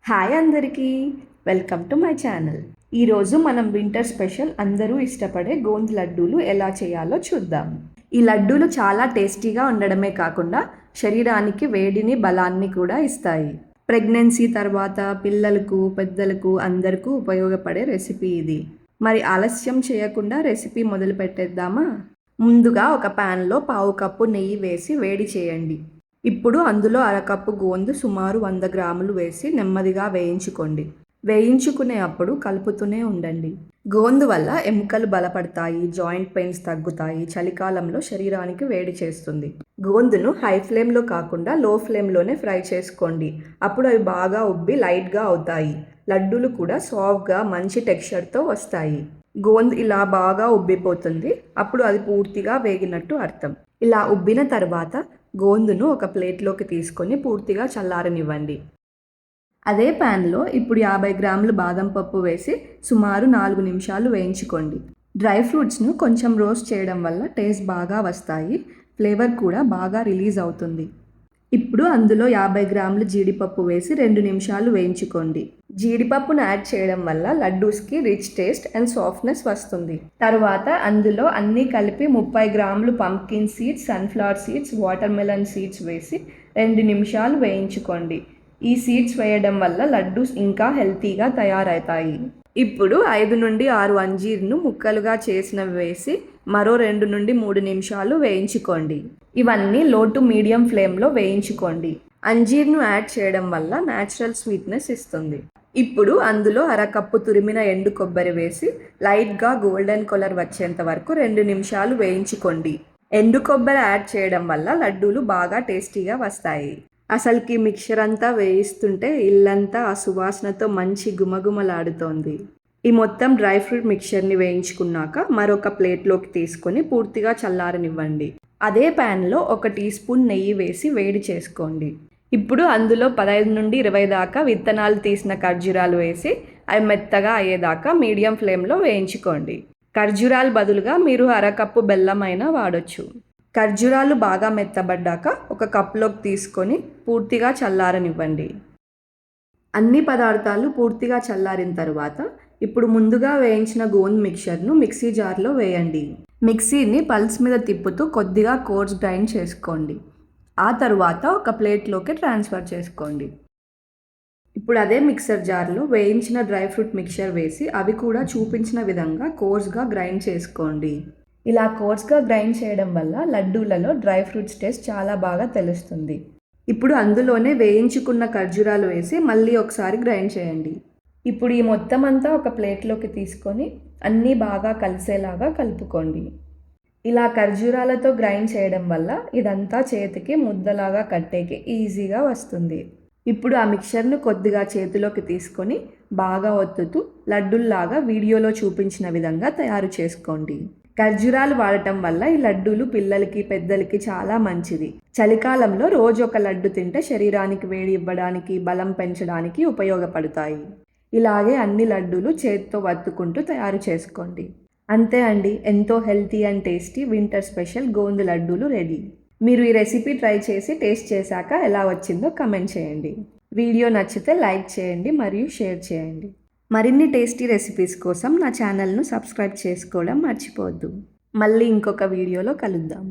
Hi అందరికీ, welcome to my channel. ఈరోజు మనం వింటర్ స్పెషల్ అందరూ ఇష్టపడే గోంద్ లడ్డూలు ఎలా చేయాలో చూద్దాం. ఈ లడ్డూలు చాలా టేస్టీగా ఉండడమే కాకుండా శరీరానికి వేడిని బలాన్ని కూడా ఇస్తాయి. ప్రెగ్నెన్సీ తర్వాత పిల్లలకు పెద్దలకు అందరికీ ఉపయోగపడే రెసిపీ ఇది. మరి ఆలస్యం చేయకుండా రెసిపీ మొదలు పెట్టేద్దామా? ముందుగా ఒక ప్యాన్లో 1/2 కప్పు నెయ్యి వేసి వేడి చేయండి. ఇప్పుడు అందులో అరకప్పు గోందు సుమారు 100 గ్రాములు వేసి నెమ్మదిగా వేయించుకోండి. వేయించుకునే అప్పుడు కలుపుతూనే ఉండండి. గోందు వల్ల ఎముకలు బలపడతాయి, జాయింట్ పెయిన్స్ తగ్గుతాయి, చలికాలంలో శరీరానికి వేడి చేస్తుంది. గోందును హై ఫ్లేమ్లో కాకుండా లో ఫ్లేమ్లోనే ఫ్రై చేసుకోండి. అప్పుడు అవి బాగా ఉబ్బి లైట్గా అవుతాయి. లడ్డూలు కూడా సాఫ్ట్గా మంచి టెక్స్చర్తో వస్తాయి. గోంద్ ఇలా బాగా ఉబ్బిపోతుంది. అప్పుడు అది పూర్తిగా వేగినట్టు అర్థం. ఇలా ఉబ్బిన తర్వాత గోందును ఒక ప్లేట్లోకి తీసుకొని పూర్తిగా చల్లారనివ్వండి. అదే ప్యాన్లో ఇప్పుడు 50 గ్రాములు బాదం పప్పు వేసి సుమారు 4 నిమిషాలు వేయించుకోండి. డ్రై ఫ్రూట్స్ను కొంచెం రోస్ట్ చేయడం వల్ల టేస్ట్ బాగా వస్తాయి, ఫ్లేవర్ కూడా బాగా రిలీజ్ అవుతుంది. ఇప్పుడు అందులో 50 గ్రాములు జీడిపప్పు వేసి 2 నిమిషాలు వేయించుకోండి. జీడిపప్పును యాడ్ చేయడం వల్ల లడ్డూస్కి రిచ్ టేస్ట్ అండ్ సాఫ్ట్నెస్ వస్తుంది. తర్వాత అందులో అన్నీ కలిపి 30 గ్రాములు pumpkin seeds, sunflower seeds, water melon seeds వేసి 2 నిమిషాలు వేయించుకోండి. ఈ సీడ్స్ వేయడం వల్ల లడ్డూస్ ఇంకా హెల్తీగా తయారవుతాయి. ఇప్పుడు 5 నుండి 6 అంజీర్ను ముక్కలుగా చేసినవి వేసి మరో 2 నుండి 3 నిమిషాలు వేయించుకోండి. ఇవన్నీ లో టు మీడియం ఫ్లేమ్లో వేయించుకోండి. అంజీర్ను యాడ్ చేయడం వల్ల న్యాచురల్ స్వీట్నెస్ ఇస్తుంది. ఇప్పుడు అందులో అరకప్పు తురిమిన ఎండు కొబ్బరి వేసి లైట్గా గోల్డెన్ కలర్ వచ్చేంత వరకు 2 నిమిషాలు వేయించుకోండి. ఎండు కొబ్బరి యాడ్ చేయడం వల్ల లడ్డూలు బాగా టేస్టీగా వస్తాయి. అసలుకి మిక్చర్ అంతా వేయిస్తుంటే ఇల్లంతా ఆ సువాసనతో మంచి గుమగుమలాడుతోంది. ఈ మొత్తం డ్రై ఫ్రూట్ మిక్చర్ని వేయించుకున్నాక మరొక ప్లేట్లోకి తీసుకొని పూర్తిగా చల్లారనివ్వండి. అదే ప్యాన్లో 1 టీ స్పూన్ నెయ్యి వేసి వేడి చేసుకోండి. ఇప్పుడు అందులో 15 నుండి 20 దాకా విత్తనాలు తీసిన ఖర్జూరాలు వేసి అవి మెత్తగా అయ్యేదాకా మీడియం ఫ్లేమ్లో వేయించుకోండి. ఖర్జూరాలు బదులుగా మీరు అరకప్పు బెల్లం అయినా వాడొచ్చు. ఖర్జూరాలు బాగా మెత్తబడ్డాక ఒక కప్లోకి తీసుకొని పూర్తిగా చల్లారనివ్వండి. అన్ని పదార్థాలు పూర్తిగా చల్లారిన తర్వాత ఇప్పుడు ముందుగా వేయించిన గోంద్ మిక్చర్ను మిక్సీ జార్లో వేయండి. మిక్సీని పల్స్ మీద తిప్పుతూ కొద్దిగా కోర్స్ గ్రైండ్ చేసుకోండి. ఆ తర్వాత ఒక ప్లేట్లోకి ట్రాన్స్ఫర్ చేసుకోండి. ఇప్పుడు అదే మిక్సర్ జార్లో వేయించిన డ్రై ఫ్రూట్ మిక్చర్ వేసి అవి కూడా చూపించిన విధంగా కోర్స్గా గ్రైండ్ చేసుకోండి. ఇలా కోర్స్గా గ్రైండ్ చేయడం వల్ల లడ్డూలలో డ్రై ఫ్రూట్స్ టేస్ట్ చాలా బాగా తెలుస్తుంది. ఇప్పుడు అందులోనే వేయించుకున్న ఖర్జూరాలు వేసి మళ్ళీ ఒకసారి గ్రైండ్ చేయండి. ఇప్పుడు ఈ మొత్తం అంతా ఒక ప్లేట్లోకి తీసుకొని అన్నీ బాగా కలిసేలాగా కలుపుకోండి. ఇలా ఖర్జూరాలతో గ్రైండ్ చేయడం వల్ల ఇదంతా చేతికి ముద్దలాగా కట్టేకి ఈజీగా వస్తుంది. ఇప్పుడు ఆ మిక్చర్ను కొద్దిగా చేతిలోకి తీసుకొని బాగా ఒత్తుతూ లడ్డూల్లాగా వీడియోలో చూపించిన విధంగా తయారు చేసుకోండి. ఖర్జూరాలు వాడటం వల్ల ఈ లడ్డూలు పిల్లలకి పెద్దలకి చాలా మంచిది. చలికాలంలో రోజు ఒక లడ్డు తింటే శరీరానికి వేడి ఇవ్వడానికి, బలం పెంచడానికి ఉపయోగపడతాయి. ఇలాగే అన్ని లడ్డూలు చేతితో వత్తుకుంటూ తయారు చేసుకోండి. అంతే అండి, ఎంతో healthy and tasty winter special gond లడ్డూలు రెడీ. మీరు ఈ రెసిపీ ట్రై చేసి టేస్ట్ చేశాక ఎలా వచ్చిందో కమెంట్ చేయండి. వీడియో నచ్చితే లైక్ చేయండి మరియు షేర్ చేయండి. మరిన్ని టేస్టీ రెసిపీస్ కోసం నా ఛానల్ను సబ్స్క్రైబ్ చేసుకోవడం మర్చిపోవద్దు. మళ్ళీ ఇంకొక వీడియోలో కలుద్దాం.